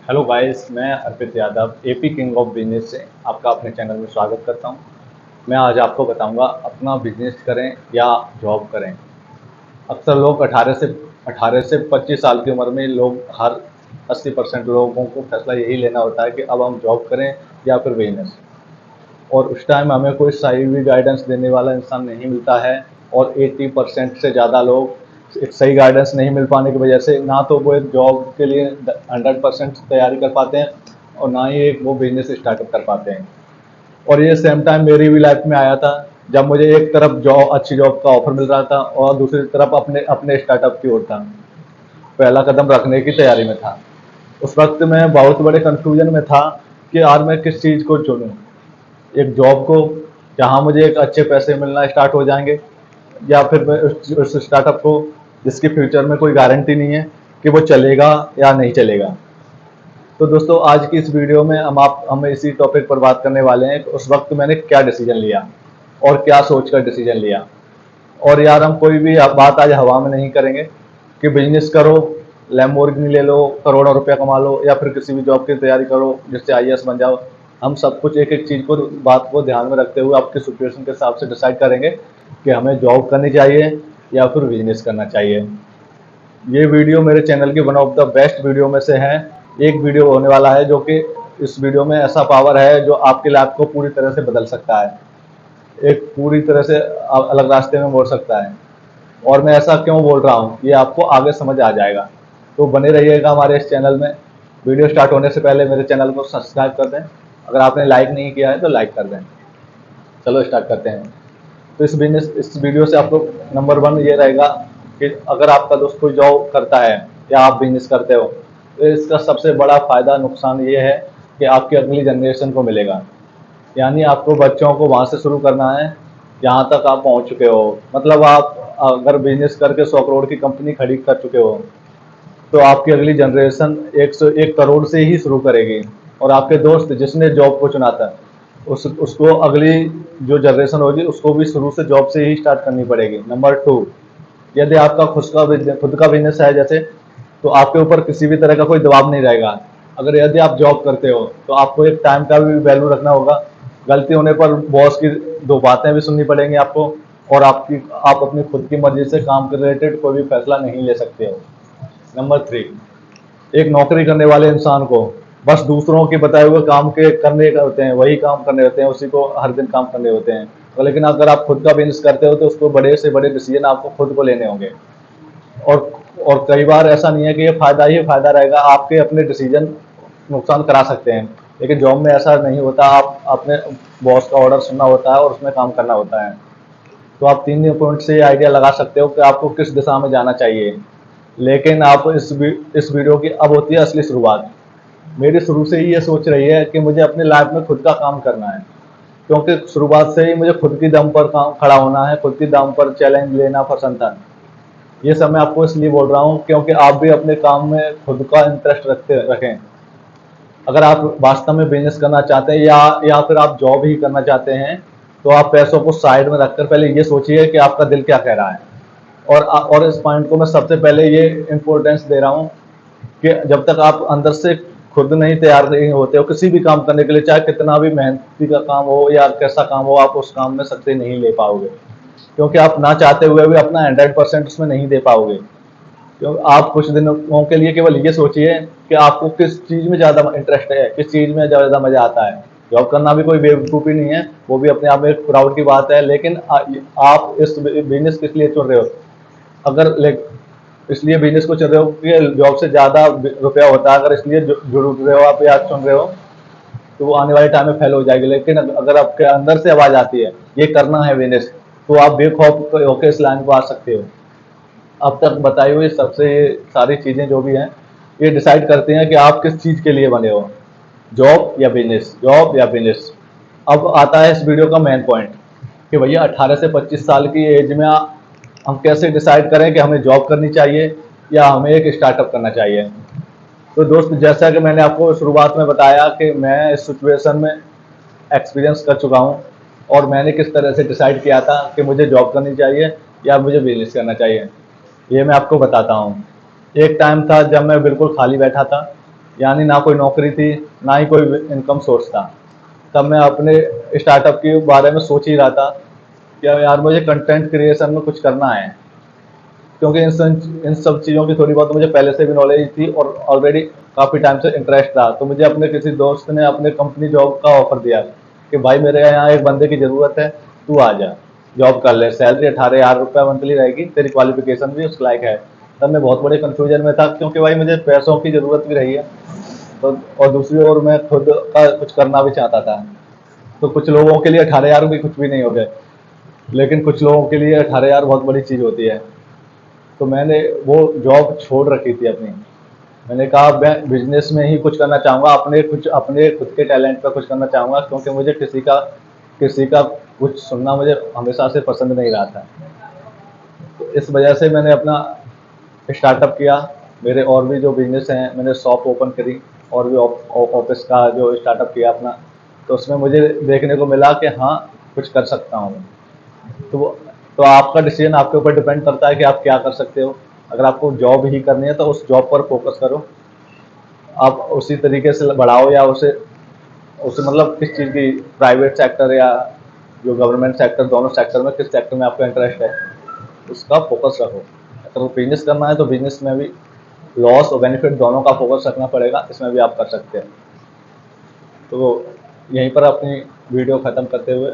Hello guys, मैं Arpit Yadav AP king of business से आपका अपने चैनल में स्वागत करता हूं। मैं आज आपको बताऊंगा अपना बिजनेस करें या जॉब करें। अक्सर लोग 18 से 25 साल की उम्र में लोग हर 80% लोगों को फैसला यही लेना होता है कि अब हम जॉब करें या फिर बिजनेस। और उस टाइम हमें कोई सही भी गाइडेंस देने वाला इंसान नहीं मिलता है। और 80% से ज़्यादा लोग एक सही गाइडेंस नहीं मिल पाने की वजह से ना तो वो एक जॉब के लिए 100% तैयारी कर पाते हैं और ना ही एक वो बिजनेस स्टार्टअप कर पाते हैं। और ये सेम टाइम मेरी भी लाइफ में आया था, जब मुझे एक तरफ अच्छी जॉब का ऑफर मिल रहा था और दूसरी तरफ अपने अपने स्टार्टअप की ओर था, पहला कदम रखने की तैयारी में था। उस वक्त मैं बहुत बड़े कंफ्यूजन में था कि यार मैं किस चीज़ को चुनूं। एक जॉब को जहाँ मुझे एक अच्छे पैसे मिलना स्टार्ट हो जाएंगे, या फिर मैं उस स्टार्टअप को जिसकी फ्यूचर में कोई गारंटी नहीं है कि वो चलेगा या नहीं चलेगा। तो दोस्तों, आज की इस वीडियो में हम इसी टॉपिक पर बात करने वाले हैं कि उस वक्त मैंने क्या डिसीजन लिया और क्या सोचकर डिसीजन लिया। और यार, हम कोई भी बात आज हवा में नहीं करेंगे कि बिजनेस करो, लैम्बोर्गिनी ले लो, करोड़ों रुपया कमा लो, या फिर किसी भी जॉब की तैयारी करो जिससे आईएएस बन जाओ। हम सब कुछ एक एक चीज़ को, बात को ध्यान में रखते हुए आपकी सिचुएशन के हिसाब से डिसाइड करेंगे कि हमें जॉब करनी चाहिए या फिर बिजनेस करना चाहिए। ये वीडियो मेरे चैनल की one of the best video में से है। एक वीडियो होने वाला है जो कि इस वीडियो में ऐसा पावर है जो आपकी लाइफ को पूरी तरह से बदल सकता है, एक पूरी तरह से अलग रास्ते में मोड़ सकता है। और मैं ऐसा क्यों बोल रहा हूँ ये आपको आगे समझ आ जाएगा। तो बने रहिएगा हमारे इस चैनल में। वीडियो स्टार्ट होने से पहले मेरे चैनल को सब्सक्राइब कर दें, अगर आपने लाइक नहीं किया है तो लाइक कर दें। चलो स्टार्ट करते हैं। तो इस वीडियो से आपको नंबर वन ये रहेगा कि अगर आपका दोस्त कोई जॉब करता है या आप बिजनेस करते हो, तो इसका सबसे बड़ा फायदा नुकसान ये है कि आपकी अगली जनरेशन को मिलेगा। यानी आपको बच्चों को वहाँ से शुरू करना है जहाँ तक आप पहुँच चुके हो। मतलब आप अगर बिजनेस करके 100 करोड़ की कंपनी खड़ी कर चुके हो, तो आपकी अगली जनरेशन 101 करोड़ से ही शुरू करेगी। और आपके दोस्त जिसने जॉब को चुना था, उसको अगली जो जनरेशन होगी उसको भी शुरू से जॉब से ही स्टार्ट करनी पड़ेगी। नंबर टू, यदि आपका खुद का बिजनेस है जैसे, तो आपके ऊपर किसी भी तरह का कोई दबाव नहीं रहेगा। अगर यदि आप जॉब करते हो तो आपको एक टाइम का भी वैल्यू रखना होगा। गलती होने पर बॉस की दो बातें भी सुननी पड़ेंगी आपको। और आप अपनी खुद की मर्जी से काम के रिलेटेड कोई भी फैसला नहीं ले सकते हो। नंबर थ्री, एक नौकरी करने वाले इंसान को बस दूसरों के बताए हुए काम के करने होते हैं, वही काम करने होते हैं, उसी को हर दिन काम करने होते हैं। तो लेकिन अगर आप खुद का बिजनेस करते हो तो उसको बड़े से बड़े डिसीजन आपको खुद को लेने होंगे। और और कई बार ऐसा नहीं है कि ये फायदा ही फायदा रहेगा, आपके अपने डिसीजन नुकसान करा सकते हैं। लेकिन जॉब में ऐसा नहीं होता, आप अपने बॉस का ऑर्डर सुनना होता है और उसमें काम करना होता है। तो आप 3 पॉइंट से आइडिया लगा सकते हो कि आपको किस दिशा में जाना चाहिए। लेकिन आप इस वीडियो की अब होती है असली शुरुआत। मेरी शुरू से ही ये सोच रही है कि मुझे अपनी लाइफ में खुद का काम करना है, क्योंकि शुरुआत से ही मुझे खुद की दम पर काम खड़ा होना है, खुद की दम पर चैलेंज लेना पसंद था। ये सब मैं आपको इसलिए बोल रहा हूँ क्योंकि आप भी अपने काम में खुद का इंटरेस्ट रखें। अगर आप वास्तव में बिजनेस करना चाहते हैं या फिर आप जॉब ही करना चाहते हैं, तो आप पैसों को साइड में रखकर पहले ये सोचिए कि आपका दिल क्या कह रहा है। और इस पॉइंट को मैं सबसे पहले ये इम्पोर्टेंस दे रहा हूँ कि जब तक आप अंदर से खुद नहीं तैयार नहीं होते हो किसी भी काम करने के लिए, चाहे कितना भी मेहनती का काम हो या कैसा काम हो, आप उस काम में सक्सेस नहीं ले पाओगे। क्योंकि आप ना चाहते हुए भी अपना 100% उसमें नहीं दे पाओगे। क्योंकि आप कुछ दिनों के लिए केवल ये सोचिए कि आपको किस चीज़ में ज़्यादा इंटरेस्ट है, किस चीज़ में ज़्यादा मज़ा आता है। जॉब करना भी कोई बेवकूफ़ी नहीं है, वो भी अपने आप में एक प्राउड की बात है। लेकिन आप इस बिजनेस किस लिए चुन रहे हो? अगर इसलिए बिजनेस को चुन रहे हो कि जॉब से ज़्यादा रुपया होता है, अगर इसलिए जुड़ रहे हो आप या चुन रहे हो, तो वो आने वाले टाइम में फेल हो जाएगी। लेकिन अगर आपके अंदर से आवाज़ आती है ये करना है बिजनेस, तो आप बेखौफ होकर इस लाइन को आ सकते हो। अब तक बताई हुई सबसे ये सारी चीज़ें जो भी हैं, ये डिसाइड करती हैं कि आप किस चीज़ के लिए बने हो, जॉब या बिजनेस, जॉब या बिजनेस। अब आता है इस वीडियो का मेन पॉइंट कि भैया 18 से 25 साल की एज में हम कैसे डिसाइड करें कि हमें जॉब करनी चाहिए या हमें एक स्टार्टअप करना चाहिए। तो दोस्त, जैसा कि मैंने आपको शुरुआत में बताया कि मैं इस सिचुएशन में एक्सपीरियंस कर चुका हूँ और मैंने किस तरह से डिसाइड किया था कि मुझे जॉब करनी चाहिए या मुझे बिजनेस करना चाहिए, ये मैं आपको बताता हूँ। एक टाइम था जब मैं बिल्कुल खाली बैठा था यानी ना कोई नौकरी थी, ना ही कोई इनकम सोर्स था। तब मैं अपने स्टार्टअप के बारे में सोच ही रहा था कि यार मुझे कंटेंट क्रिएशन में कुछ करना है, क्योंकि इन सब चीज़ों की थोड़ी बहुत मुझे पहले से भी नॉलेज थी और ऑलरेडी काफ़ी टाइम से इंटरेस्ट था। तो मुझे अपने किसी दोस्त ने अपने कंपनी जॉब का ऑफर दिया कि भाई मेरे यहाँ एक बंदे की ज़रूरत है, तू आ जा, जॉब कर ले, सैलरी 18,000 रुपये मंथली रहेगी, तेरी क्वालिफिकेशन भी उस लायक है। तब मैं बहुत बड़े कंफ्यूजन में था, क्योंकि भाई मुझे पैसों की ज़रूरत भी रही है, तो और दूसरी ओर मैं खुद का कुछ करना भी चाहता था। तो कुछ लोगों के लिए 18,000 भी कुछ भी नहीं होते, लेकिन कुछ लोगों के लिए 18,000 बहुत बड़ी चीज़ होती है। तो मैंने वो जॉब छोड़ रखी थी अपनी। मैंने कहा मैं बिजनेस में ही कुछ करना चाहूँगा, अपने खुद के टैलेंट पर कुछ करना चाहूँगा, क्योंकि मुझे किसी का कुछ सुनना मुझे हमेशा से पसंद नहीं रहा था। तो इस वजह से मैंने अपना स्टार्टअप किया। मेरे और भी जो बिजनेस हैं, मैंने शॉप ओपन करी और भी ऑफिस का जो स्टार्टअप किया अपना। तो उसमें मुझे देखने को मिला कि हाँ, कुछ कर सकता हूँ। तो वो तो आपका डिसीजन आपके ऊपर डिपेंड करता है कि आप क्या कर सकते हो। अगर आपको जॉब ही करनी है तो उस जॉब पर फोकस करो, आप उसी तरीके से बढ़ाओ, या उसे उसे मतलब किस चीज़ की, प्राइवेट सेक्टर या जो गवर्नमेंट सेक्टर, दोनों सेक्टर में किस सेक्टर में आपका इंटरेस्ट है, उसका फोकस रखो। अगर बिजनेस करना है तो बिजनेस में भी लॉस और बेनिफिट दोनों का फोकस रखना पड़ेगा, इसमें भी आप कर सकते हैं। तो यहीं पर अपनी वीडियो ख़त्म करते हुए